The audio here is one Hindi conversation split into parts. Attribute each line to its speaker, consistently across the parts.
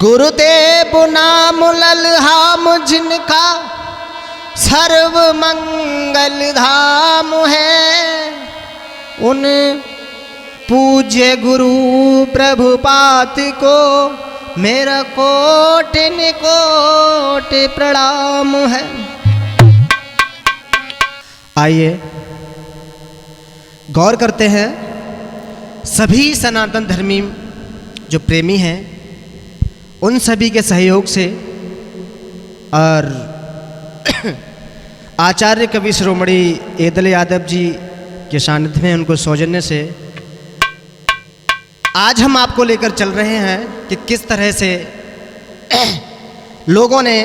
Speaker 1: गुरुदेव नाम लल्हाम जिनका सर्व मंगल धाम है, उन पूज्य गुरु प्रभुपाद को मेरा कोटि कोटि प्रणाम है। आइए गौर करते हैं, सभी सनातन धर्मी जो प्रेमी हैं उन सभी के सहयोग से और आचार्य कवि शिरोमणि एदल यादव जी के सानिध्य में उनको सौजन्य से आज हम आपको लेकर चल रहे हैं कि किस तरह से लोगों ने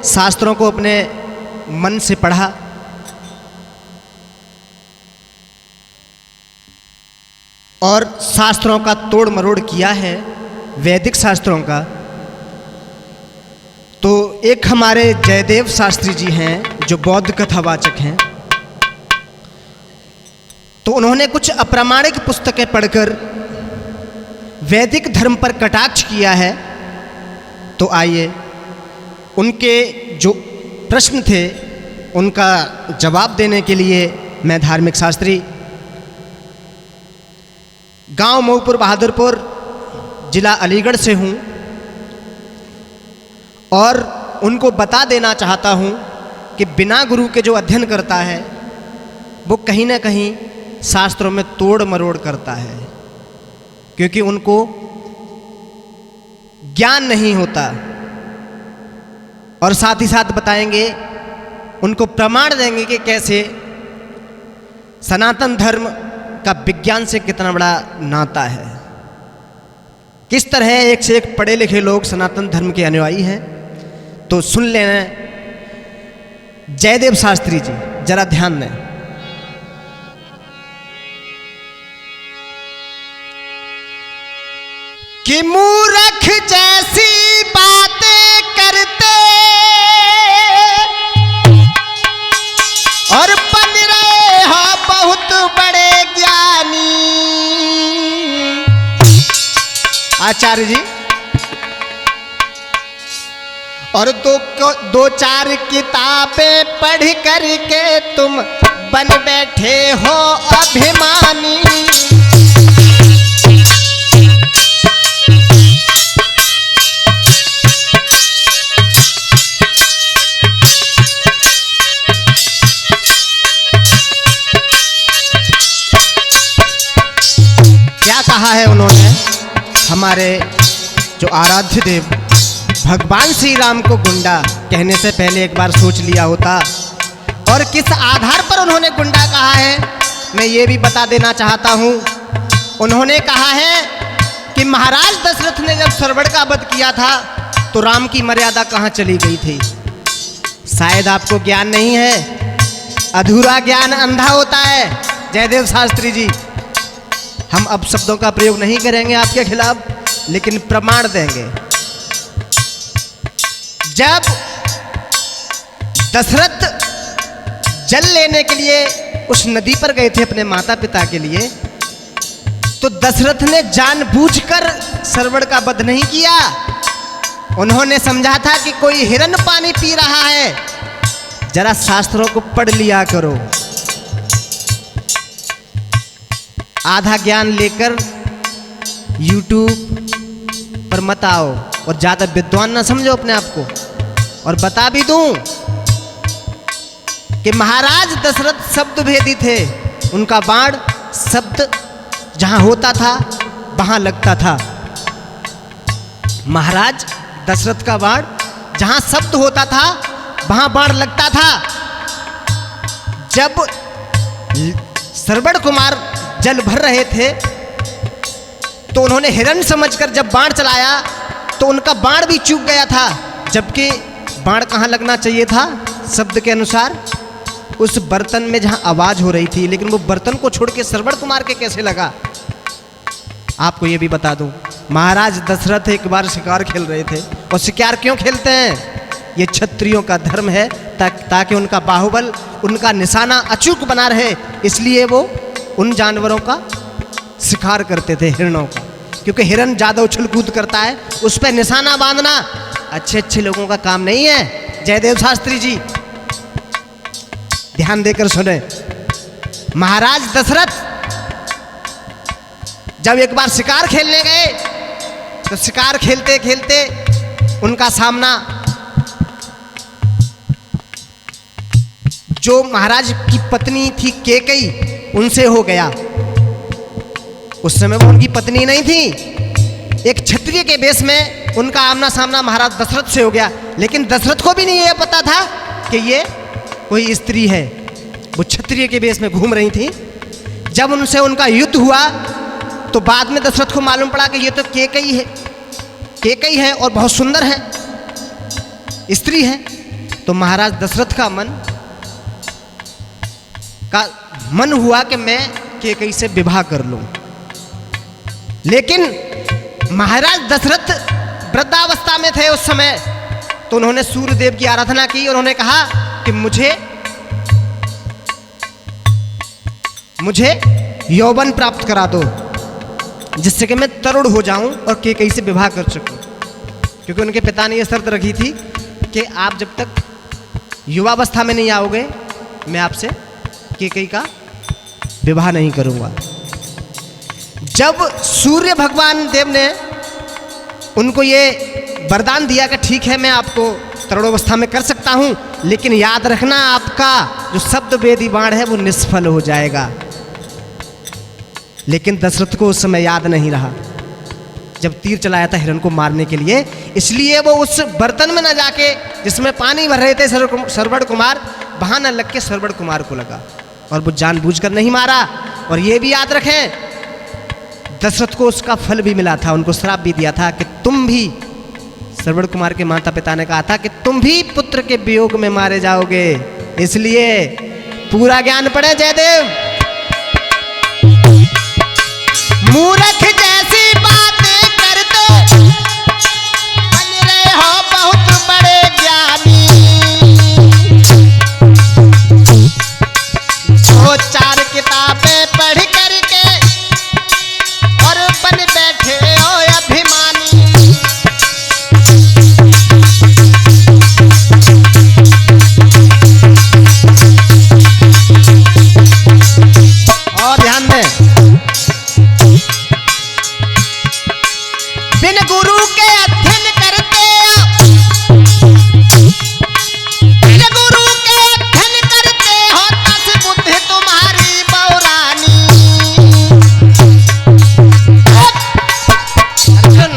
Speaker 1: शास्त्रों को अपने मन से पढ़ा और शास्त्रों का तोड़ मरोड़ किया है, वैदिक शास्त्रों का। तो एक हमारे जयदेव शास्त्री जी हैं जो बौद्ध कथावाचक हैं, तो उन्होंने कुछ अप्रामाणिक पुस्तकें पढ़कर वैदिक धर्म पर कटाक्ष किया है। तो आइए उनके जो प्रश्न थे उनका जवाब देने के लिए मैं धार्मिक शास्त्री गांव मऊपुर बहादुरपुर जिला अलीगढ़ से हूं और उनको बता देना चाहता हूं कि बिना गुरु के जो अध्ययन करता है वो कहीं ना कहीं शास्त्रों में तोड़ मरोड़ करता है, क्योंकि उनको ज्ञान नहीं होता। और साथ ही साथ बताएंगे, उनको प्रमाण देंगे कि कैसे सनातन धर्म का विज्ञान से कितना बड़ा नाता है, किस तरह एक से एक पढ़े लिखे लोग सनातन धर्म के अनुयायी हैं। तो सुन लेना जयदेव शास्त्री जी, जरा ध्यान दें। कि मूर्ख जैसी बातें करते और बन रहे हो बहुत बड़े ज्ञानी। आचार्य जी, और दो चार किताबें पढ़ करके तुम बन बैठे हो अभिमानी। क्या कहा है उन्होंने? हमारे जो आराध्य देव भगवान श्री राम को गुंडा कहने से पहले एक बार सोच लिया होता। और किस आधार पर उन्होंने गुंडा कहा है मैं ये भी बता देना चाहता हूँ। उन्होंने कहा है कि महाराज दशरथ ने जब सरवण का वध किया था तो राम की मर्यादा कहाँ चली गई थी। शायद आपको ज्ञान नहीं है, अधूरा ज्ञान अंधा होता है। जयदेव शास्त्री जी, हम अब शब्दों का प्रयोग नहीं करेंगे आपके खिलाफ, लेकिन प्रमाण देंगे। जब दशरथ जल लेने के लिए उस नदी पर गए थे अपने माता पिता के लिए, तो दशरथ ने जानबूझकर सरवण का वध नहीं किया। उन्होंने समझा था कि कोई हिरन पानी पी रहा है, जरा शास्त्रों को पढ़ लिया करो। आधा ज्ञान लेकर YouTube पर मत आओ और ज्यादा विद्वान ना समझो अपने आप को। और बता भी दूं कि महाराज दशरथ शब्द भेदी थे, उनका बाण शब्द जहां होता था वहां लगता था। महाराज दशरथ का बाण जहां शब्द होता था वहां बाण लगता था। जब श्रवण कुमार जल भर रहे थे तो उन्होंने हिरण समझकर जब बाण चलाया तो उनका बाण भी चूक गया था, जबकि बाण कहाँ लगना चाहिए था शब्द के अनुसार? उस बर्तन में जहां आवाज हो रही थी। लेकिन वो बर्तन को छोड़ के श्रवण कुमार के कैसे लगा? आपको ये भी बता दूं, महाराज दशरथ एक बार शिकार खेल रहे थे। और शिकार क्यों खेलते हैं? ये क्षत्रियों का धर्म है, ताकि उनका बाहुबल, उनका निशाना अचूक बना रहे, इसलिए वो उन जानवरों का शिकार करते थे, हिरणों का। क्योंकि हिरन ज़्यादा उछल कूद करता है, उस पर निशाना बांधना अच्छे अच्छे लोगों का काम नहीं है। जयदेव शास्त्री जी ध्यान देकर सुने। महाराज दशरथ जब एक बार शिकार खेलने गए तो शिकार खेलते खेलते उनका सामना जो महाराज की पत्नी थी कैकेयी उनसे हो गया। उस समय वो उनकी पत्नी नहीं थी, एक क्षत्रिय के वेश में उनका आमना सामना महाराज दशरथ से हो गया। लेकिन दशरथ को भी नहीं ये पता था कि ये कोई स्त्री है, वो क्षत्रिय के वेश में घूम रही थी। जब उनसे उनका युद्ध हुआ तो बाद में दशरथ को मालूम पड़ा कि ये तो कैकेयी है और बहुत सुंदर है, स्त्री है। तो महाराज दशरथ का मन हुआ कि मैं कैकेयी से विवाह कर लूं। लेकिन महाराज दशरथ वृद्धावस्था में थे उस समय, तो उन्होंने सूर्यदेव की आराधना की और उन्होंने कहा कि मुझे यौवन प्राप्त करा दो, जिससे कि मैं तरुण हो जाऊं और कैकेयी से विवाह कर सकूं। क्योंकि उनके पिता ने यह शर्त रखी थी कि आप जब तक युवावस्था में नहीं आओगे मैं आपसे कैकेयी का विवाह नहीं करूंगा। जब सूर्य भगवान देव ने उनको ये वरदान दिया कि ठीक है मैं आपको तरुणावस्था में कर सकता हूं, लेकिन याद रखना आपका जो शब्द वेदी बाण है वो निष्फल हो जाएगा। लेकिन दशरथ को उस समय याद नहीं रहा जब तीर चलाया था हिरण को मारने के लिए, इसलिए वो उस बर्तन में न जाके जिसमें पानी भर रहे थे सरवण कुमार, वहां न लग के सरवण कुमार को लगा और वो जानबूझकर नहीं मारा। और ये भी याद रखें दशरथ को उसका फल भी मिला था, उनको श्राप भी दिया था कि तुम भी, सरवण कुमार के माता पिता ने कहा था कि तुम भी पुत्र के वियोग में मारे जाओगे। इसलिए पूरा ज्ञान पड़े जयदेव। मूर्ख जैसी बातें करते बन रहे हो बहुत बड़े ज्ञानी, दो चार किताबें पढ़ करके और बन बैठे हो अभिमानी। और ध्यान दें, बिन गुरु के अध्ययन करते हो, बिन गुरु के अध्ययन करते हो, तस बुद्धि तुम्हारी बौरानी। अर्जुन,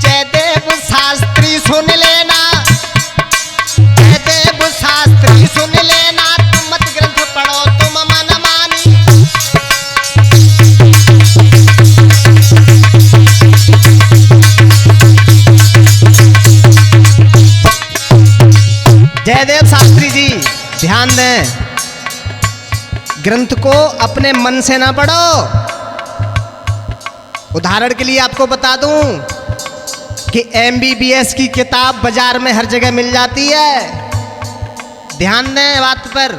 Speaker 1: जयदेव शास्त्री सुन लेना, जयदेव शास्त्री सुन लेना, तुम मत ग्रंथ पढ़ो तुम मन मानी। जयदेव शास्त्री जी ध्यान दें, ग्रंथ को अपने मन से ना पढ़ो। उदाहरण के लिए आपको बता दूं कि MBBS की किताब बाजार में हर जगह मिल जाती है, ध्यान दें बात पर।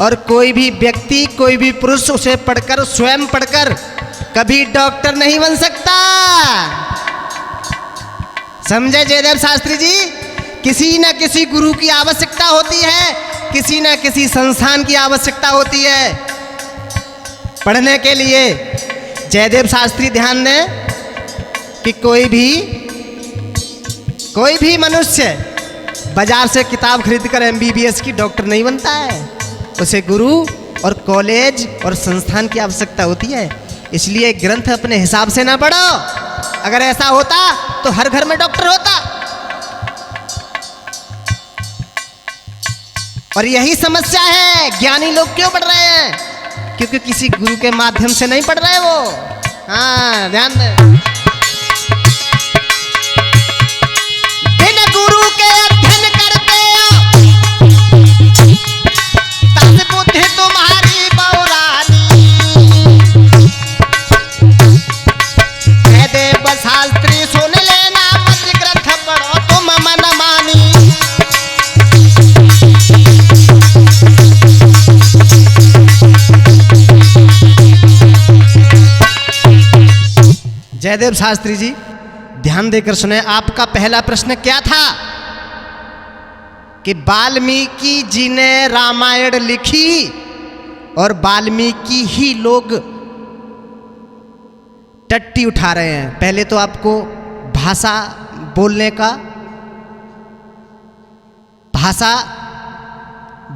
Speaker 1: और कोई भी व्यक्ति, कोई भी पुरुष उसे पढ़कर, स्वयं पढ़कर कभी डॉक्टर नहीं बन सकता। समझे जयदेव शास्त्री जी? किसी न किसी गुरु की आवश्यकता होती है, किसी न किसी संस्थान की आवश्यकता होती है पढ़ने के लिए। जयदेव शास्त्री ध्यान दें कि कोई भी मनुष्य बाजार से किताब खरीदकर MBBS की डॉक्टर नहीं बनता है, उसे गुरु और कॉलेज और संस्थान की आवश्यकता होती है। इसलिए ग्रंथ अपने हिसाब से ना पढ़ो। अगर ऐसा होता तो हर घर में डॉक्टर होता। और यही समस्या है, ज्ञानी लोग क्यों पढ़ रहे हैं? क्योंकि किसी गुरु के माध्यम से नहीं पढ़ रहे वो। हाँ ध्यान दें, बिन गुरु के अध्ययन करते हो, तस बुद्धि तुम्हारी बौरानी। जयदेव शास्त्री सुन लेना, मत ग्रंथ पढ़ो तुम मन मानी। जयदेव शास्त्री जी, ध्यान देकर सुने। आपका पहला प्रश्न क्या था कि वाल्मीकि जी ने रामायण लिखी और वाल्मीकि ही लोग टट्टी उठा रहे हैं। पहले तो आपको भाषा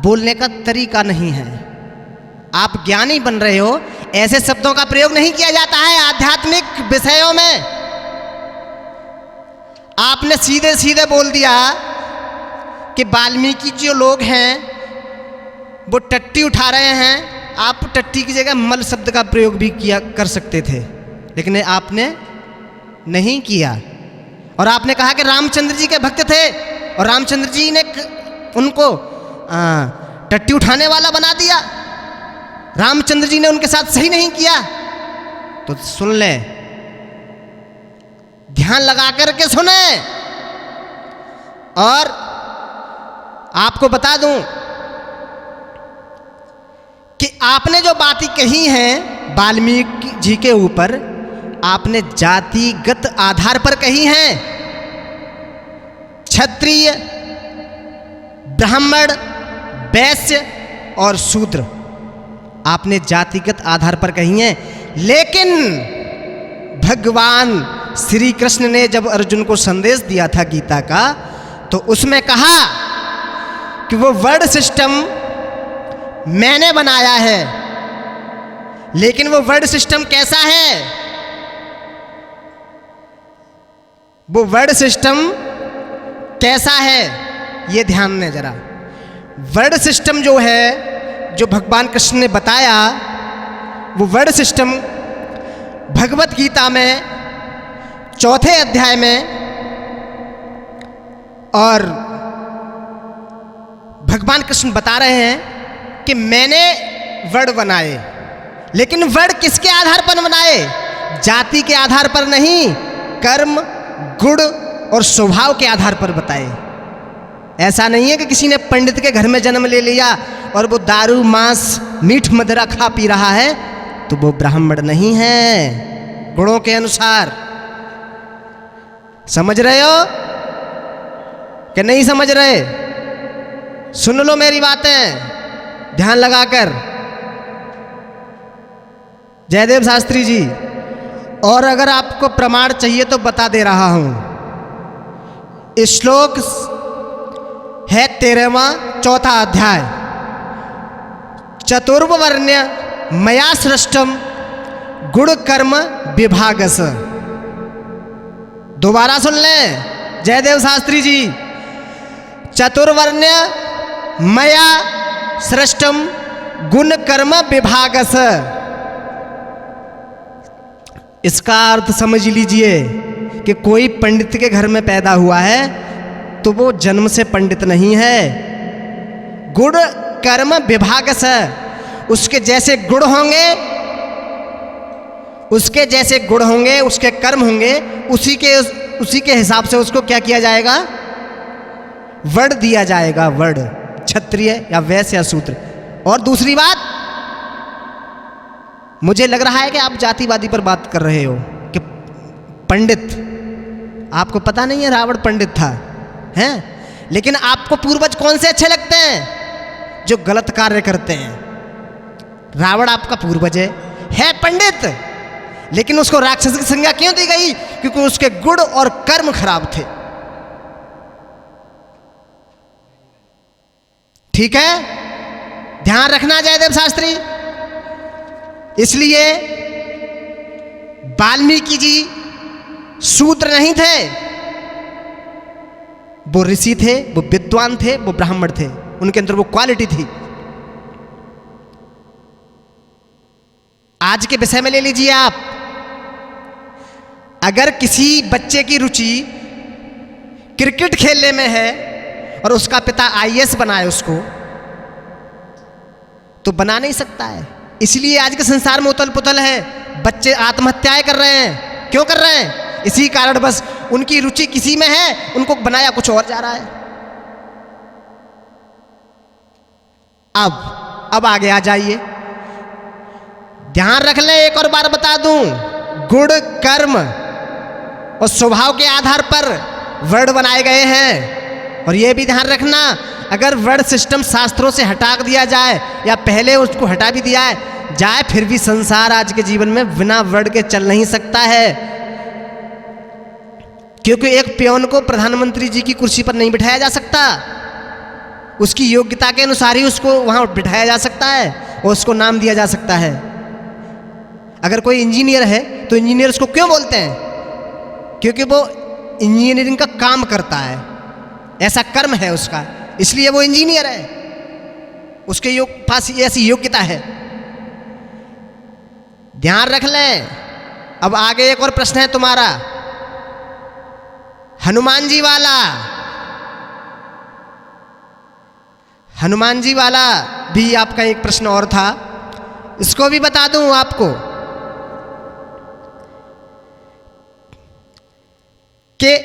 Speaker 1: बोलने का तरीका नहीं है। आप ज्ञानी बन रहे हो, ऐसे शब्दों का प्रयोग नहीं किया जाता है आध्यात्मिक विषयों में। आपने सीधे सीधे बोल दिया कि वाल्मीकि जो लोग हैं वो टट्टी उठा रहे हैं। आप टट्टी की जगह मल शब्द का प्रयोग भी कर सकते थे, लेकिन आपने नहीं किया। और आपने कहा कि रामचंद्र जी के भक्त थे और रामचंद्र जी ने उनको टट्टी उठाने वाला बना दिया। रामचंद्र जी ने उनके साथ सही नहीं किया। तो सुन ले, ध्यान लगा करके सुने। और आपको बता दूं कि आपने जो बातें कही हैं वाल्मीकि जी के ऊपर, आपने जातिगत आधार पर कही हैं। क्षत्रिय, ब्राह्मण, वैश्य और शूद्र आपने जातिगत आधार पर कही हैं। लेकिन भगवान श्री कृष्ण ने जब अर्जुन को संदेश दिया था गीता का, तो उसमें कहा कि वो वर्ड सिस्टम मैंने बनाया है। लेकिन वो वर्ड सिस्टम कैसा है? वो वर्ड सिस्टम कैसा है ये ध्यान दें जरा। वर्ड सिस्टम जो है, जो भगवान कृष्ण ने बताया, वो वर्ड सिस्टम भगवत गीता में 4 अध्याय में, और भगवान कृष्ण बता रहे हैं कि मैंने वर्ड बनाए। लेकिन वर्ड किसके आधार पर बनाए? जाति के आधार पर नहीं, कर्म, गुण और स्वभाव के आधार पर बताए। ऐसा नहीं है कि किसी ने पंडित के घर में जन्म ले लिया और वो दारू, मांस, मीठ मदिरा खा पी रहा है तो वो ब्राह्मण नहीं है। गुणों के अनुसार। समझ रहे हो कि नहीं समझ रहे? सुन लो मेरी बातें ध्यान लगाकर, जयदेव शास्त्री जी। और अगर आपको प्रमाण चाहिए तो बता दे रहा हूं। श्लोक है 13वां 4था अध्याय। चतुर्वर्ण्य मया सृष्टम गुण कर्म विभागस। दोबारा सुन लें जयदेव शास्त्री जी। चतुर्वर्ण्य मया सृष्टम गुण कर्म विभागस। इसका अर्थ समझ लीजिए कि कोई पंडित के घर में पैदा हुआ है तो वो जन्म से पंडित नहीं है। गुण कर्म विभागस, उसके जैसे गुण होंगे, उसके जैसे गुण होंगे, उसके कर्म होंगे, उसी के हिसाब से उसको क्या किया जाएगा? वर्ण दिया जाएगा। वर्ण क्षत्रिय या वैश्य या शूद्र। और दूसरी बात, मुझे लग रहा है कि आप जातिवादी पर बात कर रहे हो कि पंडित, आपको पता नहीं है रावण पंडित था, हैं? लेकिन आपको पूर्वज कौन से अच्छे लगते हैं? जो गलत कार्य करते हैं। रावण आपका पूर्वज है पंडित, लेकिन उसको राक्षस की संज्ञा क्यों दी गई? क्योंकि उसके गुण और कर्म खराब थे। ठीक है, ध्यान रखना जयदेव शास्त्री। इसलिए वाल्मीकि जी शूद्र नहीं थे, वो ऋषि थे, वो विद्वान थे, वो ब्राह्मण थे। उनके अंदर वो क्वालिटी थी। आज के विषय में ले लीजिए आप, अगर किसी बच्चे की रुचि क्रिकेट खेलने में है और उसका पिता आईएएस बनाए उसको, तो बना नहीं सकता है। इसलिए आज के संसार में उथल पुथल है, बच्चे आत्महत्याएं कर रहे हैं। क्यों कर रहे हैं? इसी कारण, बस उनकी रुचि किसी में है, उनको बनाया कुछ और जा रहा है। अब आगे आ जाइए, ध्यान रख लें। एक और बार बता दूं, गुण कर्म और स्वभाव के आधार पर वर्ण बनाए गए हैं। और ये भी ध्यान रखना, अगर वर्ण सिस्टम शास्त्रों से हटा दिया जाए या पहले उसको हटा भी दिया जाए, फिर भी संसार आज के जीवन में बिना वर्ण के चल नहीं सकता है। क्योंकि एक पियोन को प्रधानमंत्री जी की कुर्सी पर नहीं बिठाया जा सकता, उसकी योग्यता के अनुसार ही उसको वहां बिठाया जा सकता है और उसको नाम दिया जा सकता है। अगर कोई इंजीनियर है तो इंजीनियर उसको क्यों बोलते हैं? क्योंकि वो इंजीनियरिंग का काम करता है, ऐसा कर्म है उसका, इसलिए वो इंजीनियर है, उसके पास ऐसी योग्यता है। ध्यान रख लें। अब आगे एक और प्रश्न है तुम्हारा, हनुमान जी वाला। हनुमान जी वाला भी आपका एक प्रश्न और था, इसको भी बता दूं आपको कि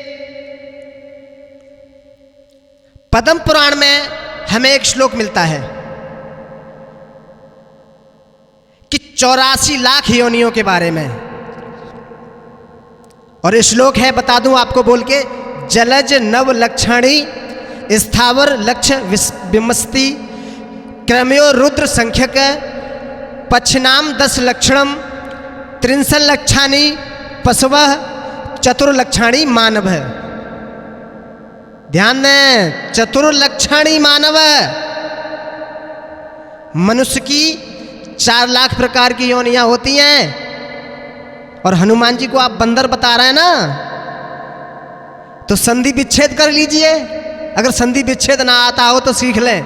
Speaker 1: पद्म पुराण में हमें एक श्लोक मिलता है कि 84 लाख योनियों के बारे में, और ये श्लोक है, बता दूं आपको बोल के, जलज नव लक्षणी स्थावर लक्ष्य विमस्ति क्रमयो रुद्र संख्यक पच्छनाम 10 लक्षणम 63 लक्षाणी पशव चतुर्लक्षाणी मानव। ध्यान दें, चतुर्लक्षाणी मानव, मनुष्य की 4 लाख प्रकार की योनियां होती हैं। और हनुमान जी को आप बंदर बता रहे हैं ना, तो संधि विच्छेद कर लीजिए। अगर संधि विच्छेद ना आता हो तो सीख लें,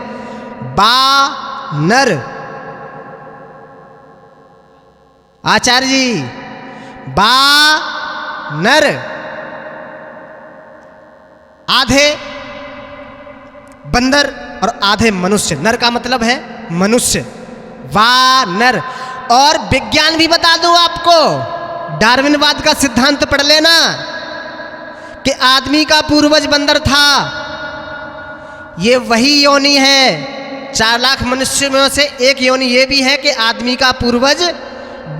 Speaker 1: बा नर। आचार्य जी, बा नर, आधे बंदर और आधे मनुष्य। नर का मतलब है मनुष्य, वानर। और विज्ञान भी बता दूं आपको, डार्विनवाद का सिद्धांत पढ़ लेना कि आदमी का पूर्वज बंदर था। ये वही योनि है, 4 लाख मनुष्य में से एक योनि ये भी है कि आदमी का पूर्वज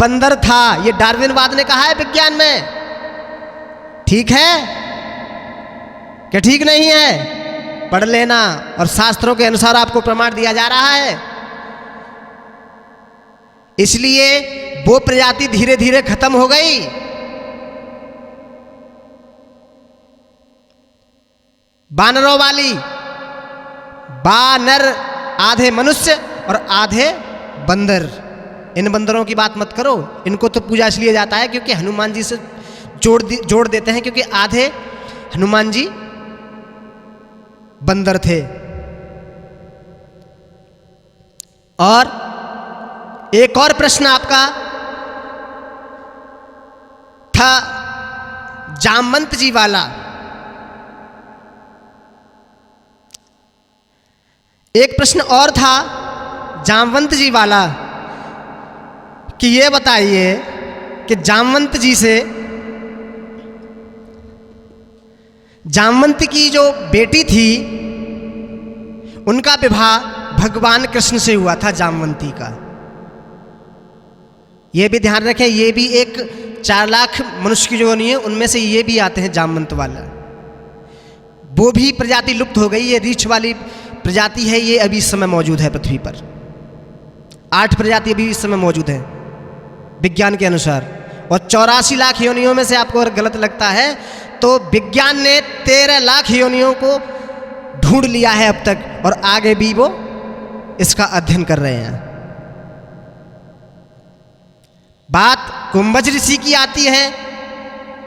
Speaker 1: बंदर था। ये डार्विनवाद ने कहा है विज्ञान में। ठीक है क्या ठीक नहीं है? पढ़ लेना, और शास्त्रों के अनुसार आपको प्रमाण दिया जा रहा है। इसलिए वो प्रजाति धीरे धीरे खत्म हो गई। बानरों वाली, बानर, आधे मनुष्य और आधे बंदर। इन बंदरों की बात मत करो, इनको तो पूजा इसलिए जाता है क्योंकि हनुमान जी से जोड़ देते हैं, क्योंकि आधे हनुमान जी बंदर थे। और एक और प्रश्न आपका था जामवंत जी वाला। एक प्रश्न और था जामवंत जी वाला कि ये बताइए कि जामवंत जी से, जामवंत की जो बेटी थी उनका विवाह भगवान कृष्ण से हुआ था, जामवंती का। ये भी ध्यान रखें, ये भी एक 4 लाख मनुष्य की जो नहीं है उनमें से ये भी आते हैं जामवंत वाला। वो भी प्रजाति लुप्त हो गई, ये रीछ वाली प्रजाति है, ये अभी इस समय मौजूद है पृथ्वी पर। 8 प्रजाति अभी इस समय मौजूद है विज्ञान के अनुसार। और 84 लाख योनियों में से आपको अगर गलत लगता है तो विज्ञान ने 13 लाख योनियों को ढूंढ लिया है अब तक, और आगे भी वो इसका अध्ययन कर रहे हैं। बात कुंभज ऋषि की आती है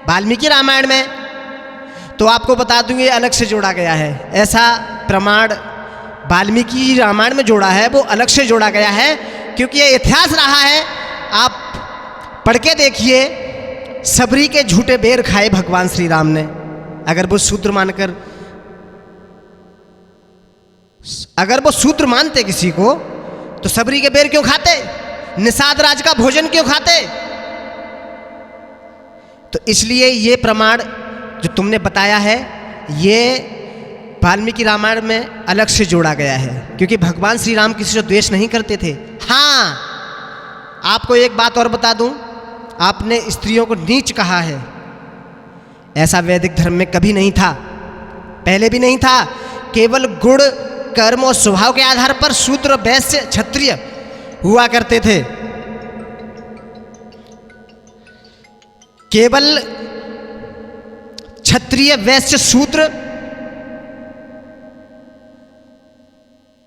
Speaker 1: वाल्मीकि रामायण में, तो आपको बता दूंगी अलग से जोड़ा गया है। ऐसा प्रमाण वाल्मीकि रामायण में जोड़ा है, वो अलग से जोड़ा गया है, क्योंकि ये इतिहास रहा है। आप पढ़ के देखिए, सबरी के झूठे बेर खाए भगवान श्री राम ने। अगर वो शूद्र मानकर, अगर वो शूद्र मानते किसी को, तो सबरी के बेर क्यों खाते? निषाद राज का भोजन क्यों खाते? तो इसलिए ये प्रमाण जो तुमने बताया है, ये वाल्मीकि रामायण में अलग से जोड़ा गया है, क्योंकि भगवान श्री राम किसी से द्वेष नहीं करते थे। हाँ, आपको एक बात और बता दूं, आपने स्त्रियों को नीच कहा है, ऐसा वैदिक धर्म में कभी नहीं था, पहले भी नहीं था। केवल गुण, कर्म और स्वभाव के आधार पर शूद्र, वैश्य, क्षत्रिय हुआ करते थे। केवल क्षत्रिय, वैश्य, शूद्र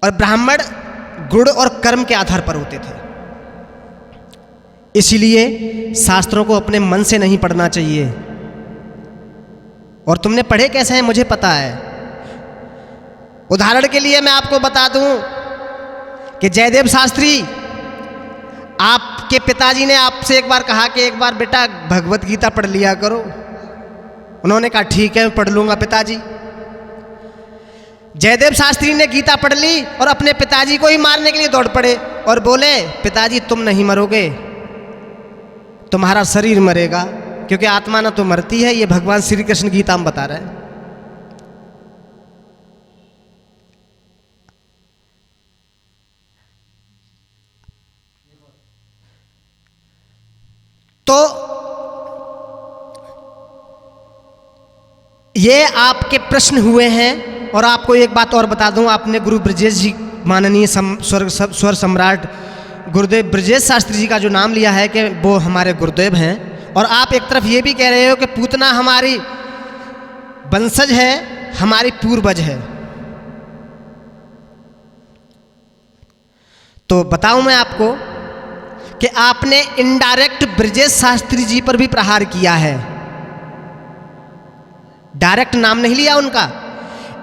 Speaker 1: और ब्राह्मण गुण और कर्म के आधार पर होते थे। इसलिए शास्त्रों को अपने मन से नहीं पढ़ना चाहिए। और तुमने पढ़े कैसे हैं मुझे पता है। उदाहरण के लिए मैं आपको बता दूं कि जयदेव शास्त्री, आपके पिताजी ने आपसे एक बार कहा कि एक बार बेटा भगवत गीता पढ़ लिया करो। उन्होंने कहा ठीक है, मैं पढ़ लूंगा पिताजी। जयदेव शास्त्री ने गीता पढ़ ली और अपने पिताजी को ही मारने के लिए दौड़ पड़े और बोले, पिताजी तुम नहीं मरोगे, तुम्हारा शरीर मरेगा, क्योंकि आत्मा ना तो मरती है। ये भगवान श्री कृष्ण गीता में बता रहे हैं। तो ये आपके प्रश्न हुए हैं। और आपको एक बात और बता दूं, आपने गुरु ब्रजेश जी, माननीय स्वर सम्राट गुरुदेव ब्रजेश शास्त्री जी का जो नाम लिया है कि वो हमारे गुरुदेव हैं, और आप एक तरफ ये भी कह रहे हो कि पूतना हमारी वंशज है, हमारी पूर्वज है। तो बताऊं मैं आपको कि आपने इनडायरेक्ट ब्रजेश शास्त्री जी पर भी प्रहार किया है। डायरेक्ट नाम नहीं लिया उनका,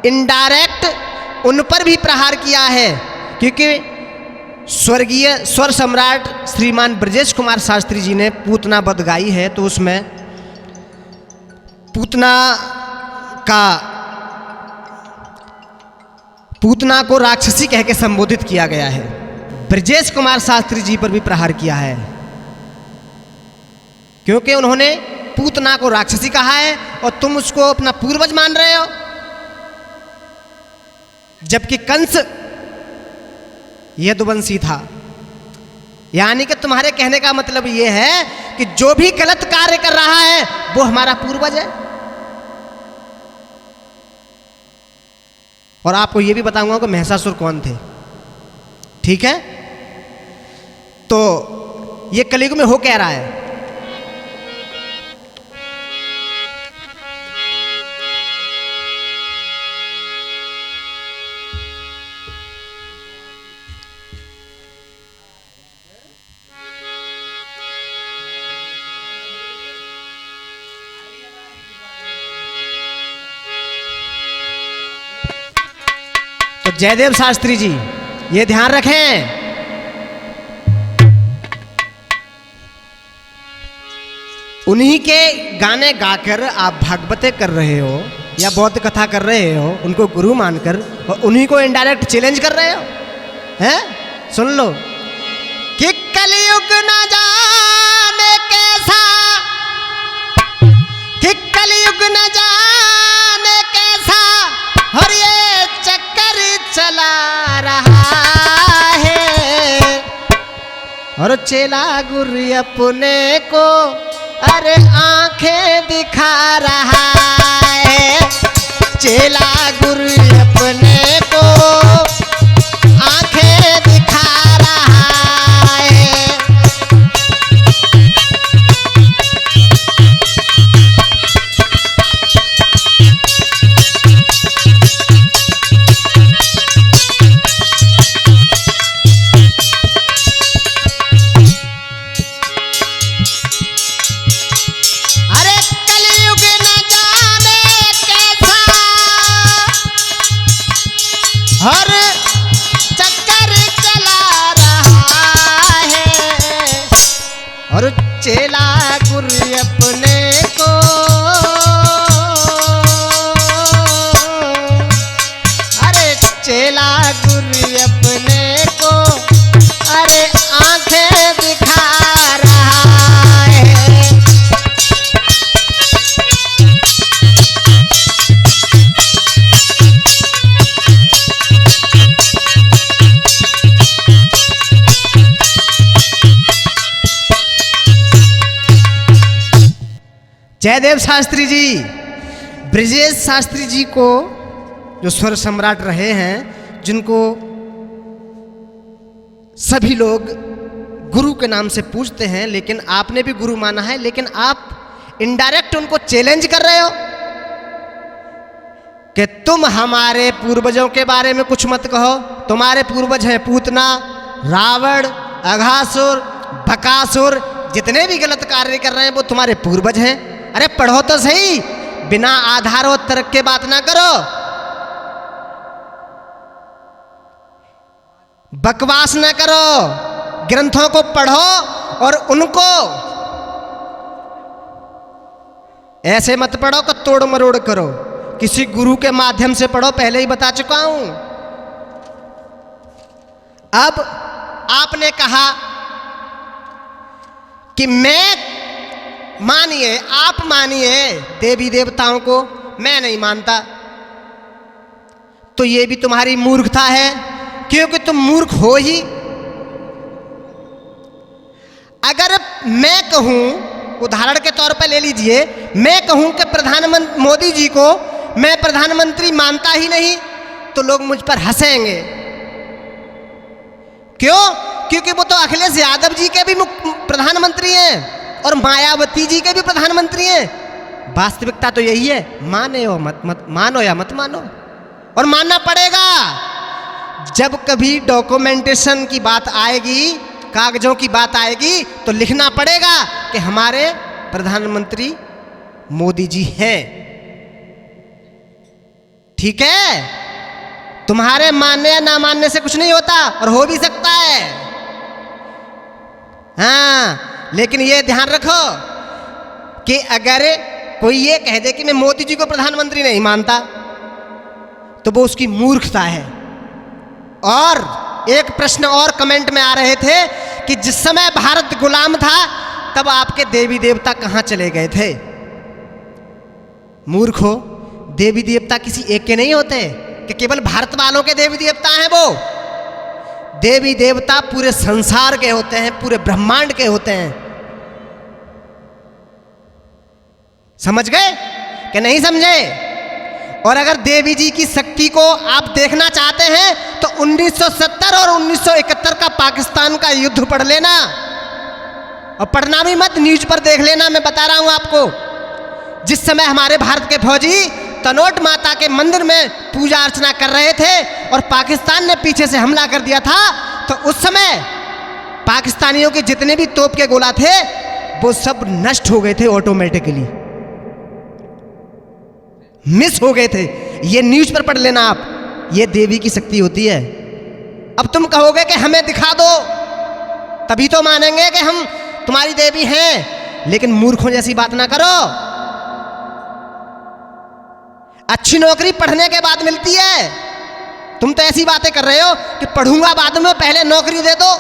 Speaker 1: इनडायरेक्ट उन पर भी प्रहार किया है, क्योंकि स्वर्गीय स्वर सम्राट श्रीमान ब्रजेश कुमार शास्त्री जी ने पूतना बद गाई है, तो उसमें पूतना को राक्षसी कह के संबोधित किया गया है। ब्रजेश कुमार शास्त्री जी पर भी प्रहार किया है, क्योंकि उन्होंने पूतना को राक्षसी कहा है और तुम उसको अपना पूर्वज मान रहे हो, जबकि कंस यदुवंशी था। यानी कि तुम्हारे कहने का मतलब यह है कि जो भी गलत कार्य कर रहा है वो हमारा पूर्वज है। और आपको यह भी बताऊंगा कि महिषासुर कौन थे, ठीक है। तो ये कलयुग में हो क्या रहा है। तो जयदेव शास्त्री जी ये ध्यान रखें, उन्हीं के गाने गाकर आप भागवतें कर रहे हो या बौद्ध कथा कर रहे हो, उनको गुरु मानकर, और उन्हीं को इनडायरेक्ट चैलेंज कर रहे हो, हैं? सुन लो कि कलयुग न जाने कैसा, कि कलयुग न जाने कैसा, और ये चक्कर चला रहा है, और चेला गुरु अपने को अरे आंखें दिखा रहा है, चेला गुरु अपने को आंखें दिखा रहा है। हर चक्कर चला रहा है, और चेला गुरु अपने को अरे चेला गुरु अपने को अरे आंखें दिखा रहा है। जयदेव शास्त्री जी, ब्रजेश शास्त्री जी को जो स्वर सम्राट रहे हैं, जिनको सभी लोग गुरु के नाम से पूजते हैं, लेकिन आपने भी गुरु माना है, लेकिन आप इनडायरेक्ट उनको चैलेंज कर रहे हो कि तुम हमारे पूर्वजों के बारे में कुछ मत कहो। तुम्हारे पूर्वज हैं पूतना, रावण, अघासुर, बकासुर, जितने भी गलत कार्य कर रहे हैं वो तुम्हारे पूर्वज हैं। अरे पढ़ो तो सही, बिना आधार और तर्क के बात ना करो, बकवास ना करो, ग्रंथों को पढ़ो और उनको ऐसे मत पढ़ो कि तोड़ मरोड़ करो, किसी गुरु के माध्यम से पढ़ो, पहले ही बता चुका हूं। अब आपने कहा कि आप मानिए देवी देवताओं को, मैं नहीं मानता, तो ये भी तुम्हारी मूर्खता है, क्योंकि तुम मूर्ख हो ही। अगर मैं कहूं, उदाहरण के तौर पर ले लीजिए, मैं कहूं कि प्रधानमंत्री मोदी जी को मैं प्रधानमंत्री मानता ही नहीं, तो लोग मुझ पर हंसेंगे। क्यों? क्योंकि वो तो अखिलेश यादव जी के भी प्रधानमंत्री हैं और मायावती जी के भी प्रधानमंत्री हैं। वास्तविकता तो यही है, मानो या मत मानो, और मानना पड़ेगा। जब कभी डॉक्यूमेंटेशन की बात आएगी, कागजों की बात आएगी, तो लिखना पड़ेगा कि हमारे प्रधानमंत्री मोदी जी हैं। ठीक है? तुम्हारे मानने या ना मानने से कुछ नहीं होता, और हो भी सकता है, हाँ, लेकिन ये ध्यान रखो कि अगर कोई ये कह दे कि मैं मोदी जी को प्रधानमंत्री नहीं मानता, तो वो उसकी मूर्खता है। और एक प्रश्न और कमेंट में आ रहे थे कि जिस समय भारत गुलाम था, तब आपके देवी देवता कहां चले गए थे? मूर्खो, देवी देवता किसी एक के नहीं होते कि केवल भारत वालों के देवी देवता हैं। वो देवी देवता पूरे संसार के होते हैं, पूरे ब्रह्मांड के होते हैं। समझ गए कि नहीं समझे? और अगर देवी जी की शक्ति को आप देखना चाहते हैं तो 1970 और 1971 का पाकिस्तान का युद्ध पढ़ लेना, और पढ़ना भी मत, न्यूज पर देख लेना। मैं बता रहा हूं आपको, जिस समय हमारे भारत के फौजी तनोट माता के मंदिर में पूजा अर्चना कर रहे थे और पाकिस्तान ने पीछे से हमला कर दिया था, तो उस समय पाकिस्तानियों के जितने भी तोप के गोला थे वो सब नष्ट हो गए थे, ऑटोमेटिकली मिस हो गए थे। ये न्यूज पर पढ़ लेना आप, ये देवी की शक्ति होती है। अब तुम कहोगे कि हमें दिखा दो, तभी तो मानेंगे कि हम तुम्हारी देवी हैं, लेकिन मूर्खों जैसी बात ना करो। अच्छी नौकरी पढ़ने के बाद मिलती है, तुम तो ऐसी बातें कर रहे हो कि पढ़ूंगा बाद में, पहले नौकरी दे दो।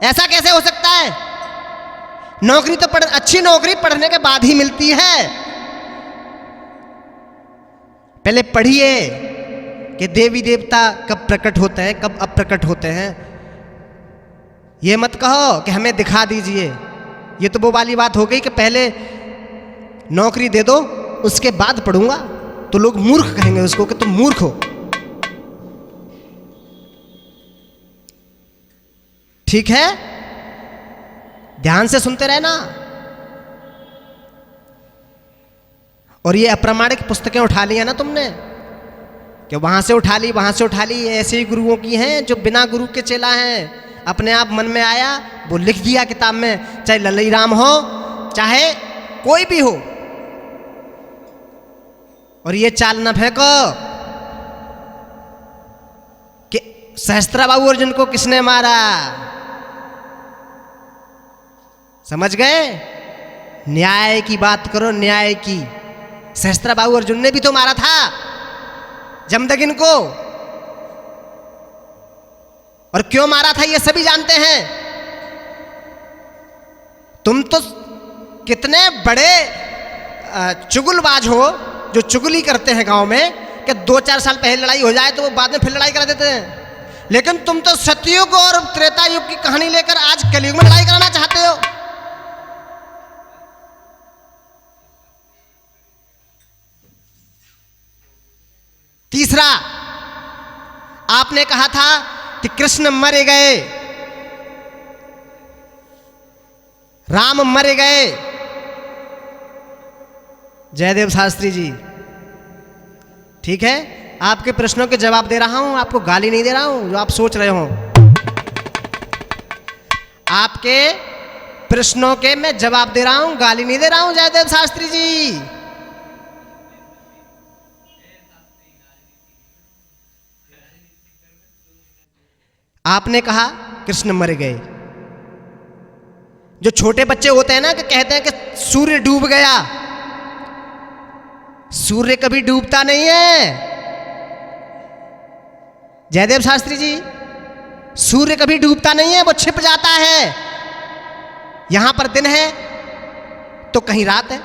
Speaker 1: ऐसा कैसे हो सकता है? नौकरी तो अच्छी नौकरी पढ़ने के बाद ही मिलती है। पहले पढ़िए कि देवी देवता कब प्रकट होते हैं, कब अप्रकट होते हैं। ये मत कहो कि हमें दिखा दीजिए। ये तो वो वाली बात हो गई कि पहले नौकरी दे दो, उसके बाद पढ़ूंगा, तो लोग मूर्ख कहेंगे उसको कि तुम मूर्ख हो। ठीक है? ध्यान से सुनते रहना। और ये अप्रामाणिक पुस्तकें उठा ली है ना तुमने, कि वहां से उठा ली, वहां से उठा ली, ऐसे ही गुरुओं की हैं जो बिना गुरु के चेला हैं। अपने आप मन में आया वो लिख दिया किताब में, चाहे ललई राम हो चाहे कोई भी हो। और ये चाल न फेंको कि सहस्त्राबाहु अर्जुन को किसने मारा। समझ गए? न्याय की बात करो, न्याय की। सहस्त्राबाहु अर्जुन ने भी तो मारा था जमदगिन को, और क्यों मारा था ये सभी जानते हैं। तुम तो कितने बड़े चुगलबाज हो जो चुगली करते हैं गांव में कि 2-4 साल पहले लड़ाई हो जाए तो वो बाद में फिर लड़ाई करा देते हैं। लेकिन तुम तो सतयुग और त्रेता युग की कहानी लेकर आज कलयुग में लड़ाई कराना चाहते हो। तीसरा, आपने कहा था कि कृष्ण मर गए, राम मर गए। जयदेव शास्त्री जी, ठीक है, आपके प्रश्नों के जवाब दे रहा हूं, आपको गाली नहीं दे रहा हूं जो आप सोच रहे हो। आपके प्रश्नों के मैं जवाब दे रहा हूं, गाली नहीं दे रहा हूं जयदेव शास्त्री जी। आपने कहा कृष्ण मर गए। जो छोटे बच्चे होते हैं ना, कि कहते हैं कि सूर्य डूब गया, सूर्य कभी डूबता नहीं है जयदेव शास्त्री जी। सूर्य कभी डूबता नहीं है, वो छिप जाता है। यहां पर दिन है तो कहीं रात है,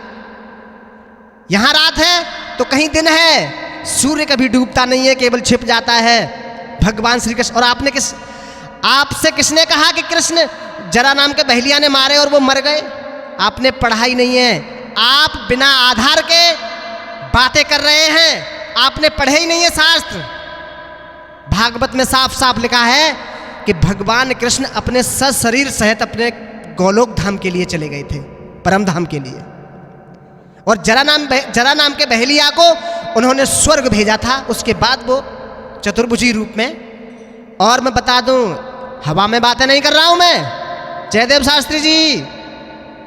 Speaker 1: यहां रात है तो कहीं दिन है। सूर्य कभी डूबता नहीं है, केवल छिप जाता है। भगवान श्री कृष्ण, और आपसे किसने कहा कि कृष्ण जरा नाम के बहेलिया ने मारे और वो मर गए? आपने पढ़ा ही नहीं है, आप बिना आधार के बातें कर रहे हैं, आपने पढ़े ही नहीं है शास्त्र। भागवत में साफ साफ लिखा है कि भगवान कृष्ण अपने सशरीर सहित अपने गोलोक धाम के लिए चले गए थे, परम धाम के लिए, और जरा नाम के बहेलिया को उन्होंने स्वर्ग भेजा था। उसके बाद वो चतुर्भुजी रूप में, और मैं बता दूं, हवा में बातें नहीं कर रहा हूं मैं जयदेव शास्त्री जी,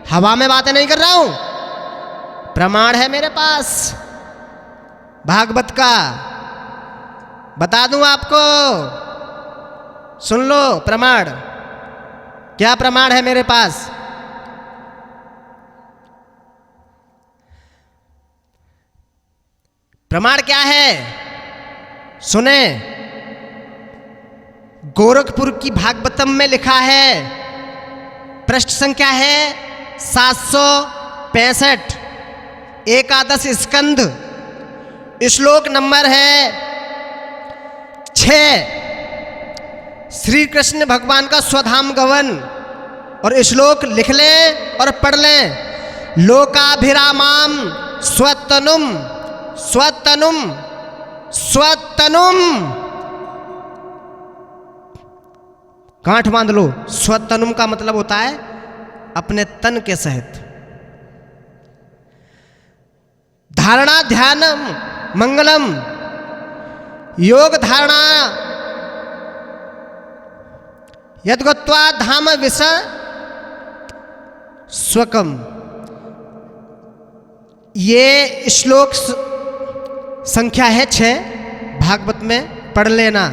Speaker 1: हवा में बातें नहीं कर रहा हूं, प्रमाण है मेरे पास भागवत का। बता दूं आपको, सुन लो प्रमाण। क्या प्रमाण है मेरे पास? प्रमाण क्या है सुने। गोरखपुर की भागवतम में लिखा है, पृष्ठ संख्या है 765, एकादश स्कंध, श्लोक नंबर है 6। श्री कृष्ण भगवान का स्वधाम गवन, और श्लोक लिख लें और पढ़ लें। लोकाभिरामाम स्वतनुम स्वतनुम स्वतनुम, गांठ बांध लो। स्वतनुम का मतलब होता है अपने तन के सहित। धारणा ध्यानम मंगलम, योग धारणा यद्गत्वा धाम विष स्वकम। ये श्लोक संख्या है 6 भागवत में, पढ़ लेना।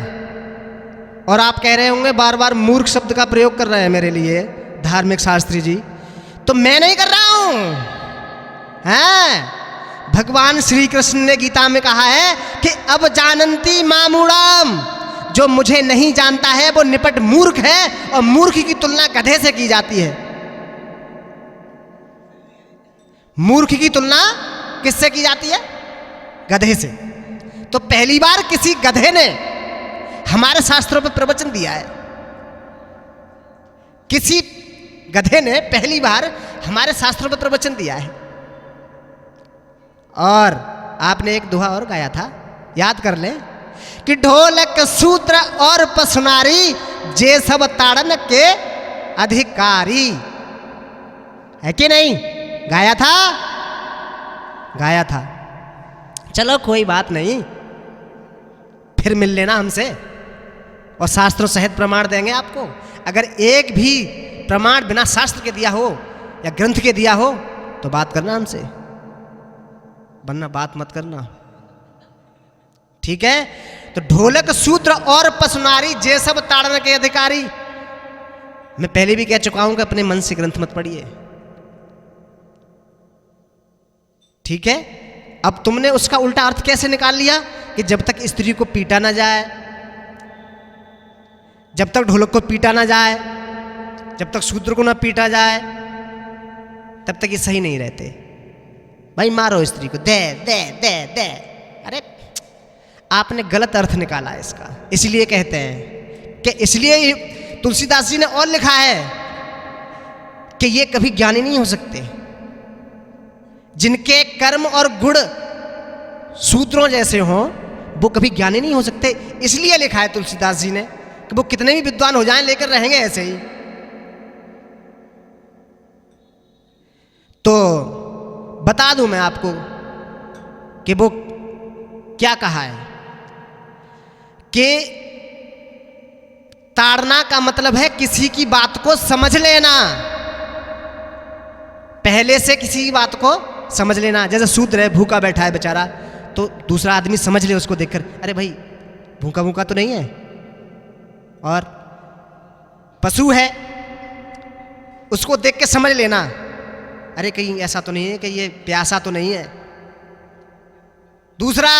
Speaker 1: और आप कह रहे होंगे बार बार मूर्ख शब्द का प्रयोग कर रहे हैं मेरे लिए धार्मिक शास्त्री जी, तो मैं नहीं कर रहा हूं, हैं? भगवान श्री कृष्ण ने गीता में कहा है कि अब जानंती मामूढ़ाम, जो मुझे नहीं जानता है वो निपट मूर्ख है, और मूर्ख की तुलना गधे से की जाती है। मूर्ख की तुलना किससे की जाती है? गधे से। तो पहली बार किसी गधे ने हमारे शास्त्रों पर प्रवचन दिया है, किसी गधे ने पहली बार हमारे शास्त्रों पर प्रवचन दिया है। और आपने एक दोहा और गाया था, याद कर लें, कि ढोलक सूत्र और पसनारी जे सब ताड़न के अधिकारी, है कि नहीं? गाया था, गाया था। चलो कोई बात नहीं, फिर मिल लेना हमसे और शास्त्रों सहित प्रमाण देंगे आपको। अगर एक भी प्रमाण बिना शास्त्र के दिया हो या ग्रंथ के दिया हो तो बात करना हमसे, वरना बात मत करना, ठीक है? तो ढोलक सूत्र और पसनारी जे सब ताड़न के अधिकारी, मैं पहले भी कह चुका हूं कि अपने मन से ग्रंथ मत पढ़िए, ठीक है? अब तुमने उसका उल्टा अर्थ कैसे निकाल लिया कि जब तक स्त्री को पीटा ना जाए, जब तक ढोलक को पीटा ना जाए, जब तक शूद्र को ना पीटा जाए, तब तक ये सही नहीं रहते। भाई मारो स्त्री को, दे दे दे दे। अरे आपने गलत अर्थ निकाला इसका, इसलिए कहते हैं कि, इसलिए तुलसीदास जी ने और लिखा है कि ये कभी ज्ञानी नहीं हो सकते जिनके कर्म और गुण शूद्रों जैसे हों, वो कभी ज्ञानी नहीं हो सकते। इसलिए लिखा है तुलसीदास जी ने कि वो कितने भी विद्वान हो जाएं लेकर रहेंगे ऐसे ही। तो बता दूं मैं आपको कि वो क्या कहा है कि ताड़ना का मतलब है किसी की बात को समझ लेना, पहले से किसी की बात को समझ लेना। जैसे शूद्र है, भूखा बैठा है बेचारा, तो दूसरा आदमी समझ ले उसको देखकर, अरे भाई भूखा भूखा तो नहीं है। और पशु है, उसको देख के समझ लेना, अरे कहीं ऐसा तो नहीं है कि ये प्यासा तो नहीं है। दूसरा,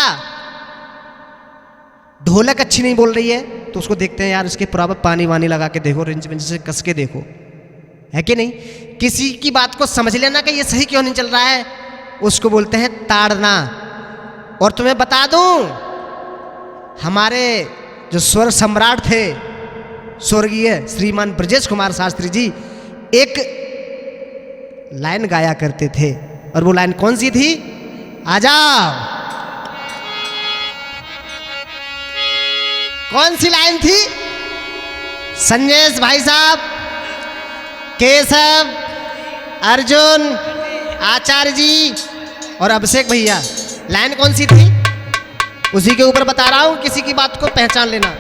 Speaker 1: ढोलक अच्छी नहीं बोल रही है तो उसको देखते हैं, यार इसके बराबर पानी वानी लगा के देखो, रिंच विंच से कस के देखो, है कि नहीं। किसी की बात को समझ लेना कि ये सही क्यों नहीं चल रहा है, उसको बोलते हैं ताड़ना। और तुम्हें बता दूं, हमारे जो स्वर सम्राट थे स्वर्गीय श्रीमान ब्रजेश कुमार शास्त्री जी, एक लाइन गाया करते थे, और वो लाइन कौन सी थी? आ जाओ। कौन सी लाइन थी? संजय भाई साहब, केशव, अर्जुन, आचार्य जी और अभिषेक भैया, लाइन कौन सी थी? उसी के ऊपर बता रहा हूं, किसी की बात को पहचान लेना।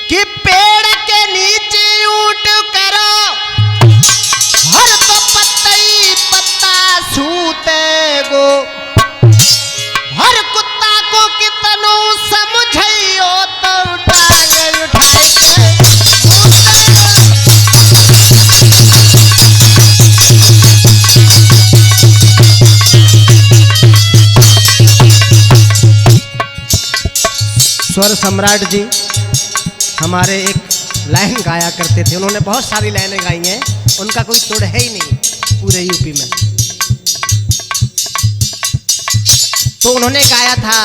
Speaker 1: कि पेड़ के नीचे ऊंट करो, हर तो पत्ता पत्ता सूते गो, हर कुत्ता को कितनो समझियो तो टांग उठाए स्वर सम्राट जी हमारे एक लाइन गाया करते थे। उन्होंने बहुत सारी लाइनें गाई हैं, उनका कोई तोड़ है ही नहीं पूरे यूपी में। तो उन्होंने गाया था,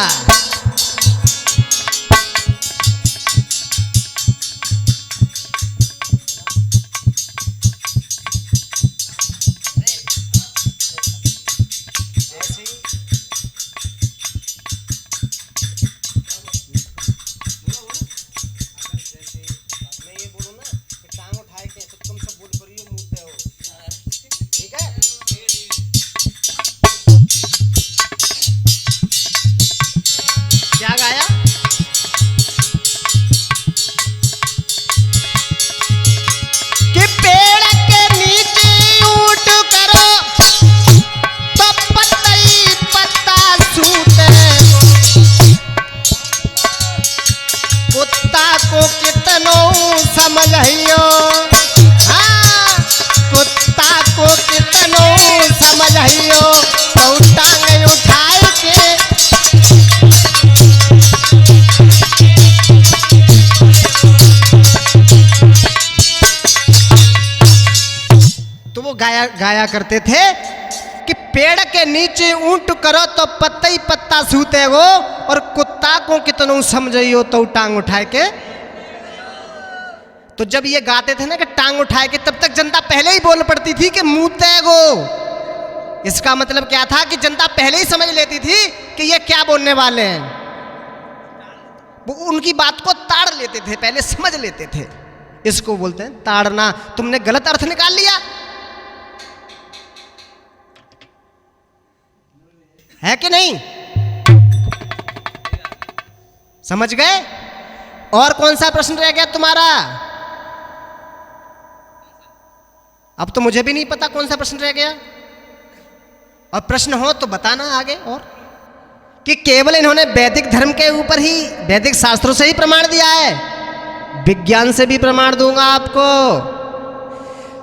Speaker 1: क्या गाया? कि पेड़ के नीचे ऊंट करो तो पत्ता ही पत्ता सूते, कुत्ता को कितनो समझियो, हाँ कुत्ता को कितनो समझियो तो टांग उठाए के गाया करते थे कि पेड़ के नीचे ऊंट करो तो पत्ता ही पत्ता सूते हो, और कुत्ता को कितनों समझियो तो टांग उठाए के। तो जब ये गाते थे ना कि टांग उठाए के, तब तक जनता पहले ही बोल पड़ती थी कि मूते गो। इसका मतलब क्या था कि जनता पहले ही समझ लेती थी कि ये क्या बोलने वाले हैं। वो उनकी बात को ताड़ लेते थे, पहले समझ लेते थे। इसको बोलते हैं ताड़ना। तुमने गलत अर्थ निकाल लिया है कि नहीं? समझ गए? और कौन सा प्रश्न रह गया तुम्हारा? अब तो मुझे भी नहीं पता कौन सा प्रश्न रह गया। और प्रश्न हो तो बताना आगे। और कि केवल इन्होंने वैदिक धर्म के ऊपर ही, वैदिक शास्त्रों से ही प्रमाण दिया है, विज्ञान से भी प्रमाण दूंगा आपको।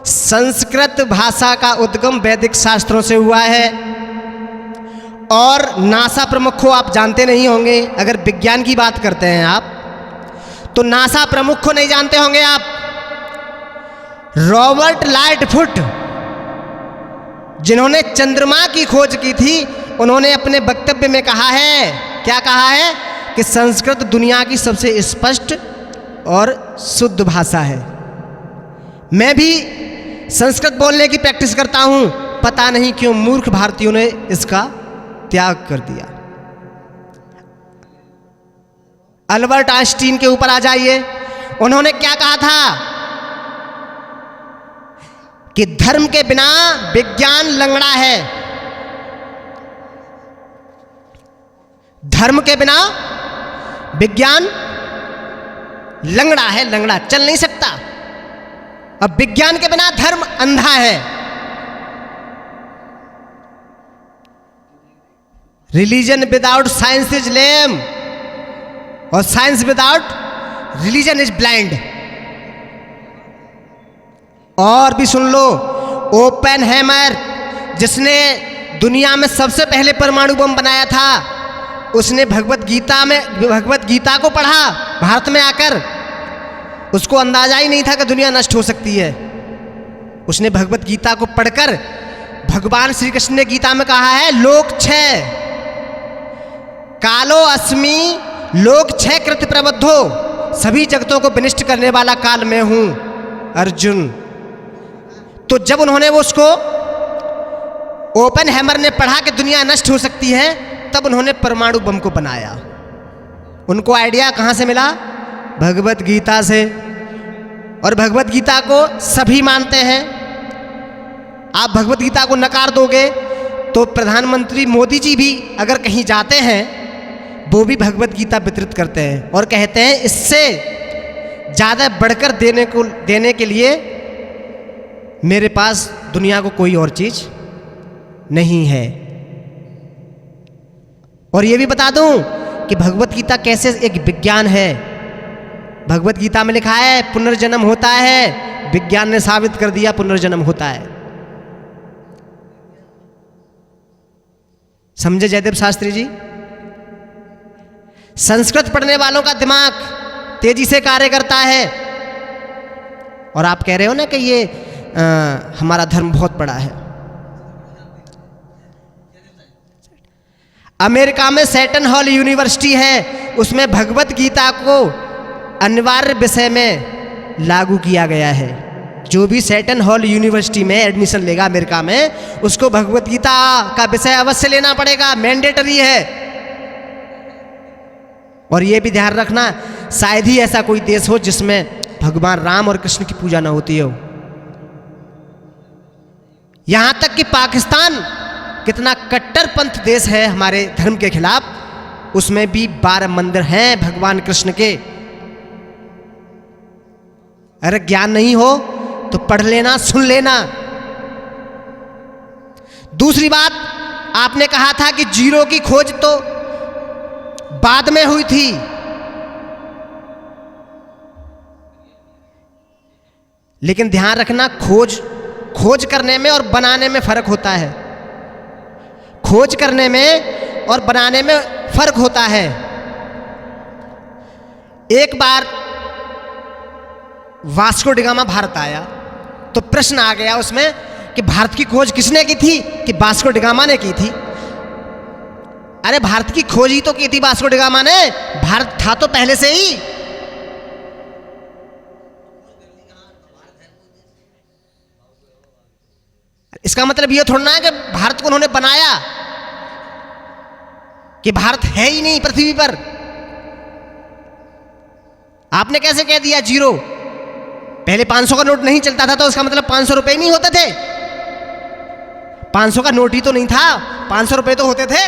Speaker 1: संस्कृत भाषा का उद्गम वैदिक शास्त्रों से हुआ है। और नासा प्रमुख को आप जानते नहीं होंगे। अगर विज्ञान की बात करते हैं आप, तो नासा प्रमुख को नहीं जानते होंगे आप। रॉबर्ट लाइटफुट, जिन्होंने चंद्रमा की खोज की थी, उन्होंने अपने वक्तव्य में कहा है, क्या कहा है? कि संस्कृत दुनिया की सबसे स्पष्ट और शुद्ध भाषा है। मैं भी संस्कृत बोलने की प्रैक्टिस करता हूं, पता नहीं क्यों मूर्ख भारतीयों ने इसका त्याग कर दिया। अल्बर्ट आइंस्टीन के ऊपर आ जाइए, उन्होंने क्या कहा था कि धर्म के बिना विज्ञान लंगड़ा है। धर्म के बिना विज्ञान लंगड़ा है, लंगड़ा चल नहीं सकता। अब विज्ञान के बिना धर्म अंधा है। रिलीजन विदाउट साइंस इज लेम और science without religion is blind. और भी सुन लो, ओपेनहाइमर जिसने दुनिया में सबसे पहले परमाणु बम बनाया था, उसने भगवत गीता को पढ़ा भारत में आकर। उसको अंदाजा ही नहीं था कि दुनिया नष्ट हो सकती है। उसने भगवत गीता को पढ़कर, भगवान श्री कृष्ण ने गीता में कहा है लोक क्षय कालो अस्मि लोक क्षय कृत प्रबद्धो, सभी जगतों को विनिष्ट करने वाला काल में हूं अर्जुन। तो जब उन्होंने वो उसको ओपेनहाइमर ने पढ़ा कि दुनिया नष्ट हो सकती है, तब उन्होंने परमाणु बम को बनाया। उनको आइडिया कहां से मिला? भगवत गीता से। और भगवत गीता को सभी मानते हैं। आप भगवत गीता को नकार दोगे तो प्रधानमंत्री मोदी जी भी अगर कहीं जाते हैं, वो भी भगवत गीता वितरित करते हैं और कहते हैं इससे ज़्यादा बढ़कर देने के लिए मेरे पास दुनिया को कोई और चीज़ नहीं है। और ये भी बता दूं कि भगवत गीता कैसे एक विज्ञान है। भगवत गीता में लिखा है पुनर्जन्म होता है, विज्ञान ने साबित कर दिया पुनर्जन्म होता है। समझे जयदेव शास्त्री जी? संस्कृत पढ़ने वालों का दिमाग तेजी से कार्य करता है। और आप कह रहे हो ना कि ये हमारा धर्म बहुत बड़ा है। अमेरिका में सेटन हॉल यूनिवर्सिटी है, उसमें भगवत गीता को अनिवार्य विषय में लागू किया गया है। जो भी सेटन हॉल यूनिवर्सिटी में एडमिशन लेगा अमेरिका में, उसको भगवत गीता का विषय अवश्य लेना पड़ेगा, मैंडेटरी है। और ये भी ध्यान रखना, शायद ही ऐसा कोई देश हो जिसमें भगवान राम और कृष्ण की पूजा ना होती हो। यहां तक कि पाकिस्तान कितना कट्टरपंथ देश है हमारे धर्म के खिलाफ, उसमें भी 12 मंदिर हैं भगवान कृष्ण के। अरे ज्ञान नहीं हो तो पढ़ लेना, सुन लेना। दूसरी बात, आपने कहा था कि जीरो की खोज तो बाद में हुई थी। लेकिन ध्यान रखना, खोज करने में और बनाने में फर्क होता है। खोज करने में और बनाने में फर्क होता है। एक बार वास्को डिगामा भारत आया तो प्रश्न आ गया उसमें कि भारत की खोज किसने की थी? कि वास्को डिगामा ने की थी। अरे भारत की खोज ही तो की थी वास्को डिगामा ने, भारत था तो पहले से ही। इसका मतलब यह थोड़ा ना है कि भारत को उन्होंने बनाया, कि भारत है ही नहीं पृथ्वी पर। आपने कैसे कह दिया जीरो? पहले 500 का नोट नहीं चलता था तो उसका मतलब 500 रुपए ही नहीं होते थे। 500 का नोट ही तो नहीं था, 500 रुपए तो होते थे।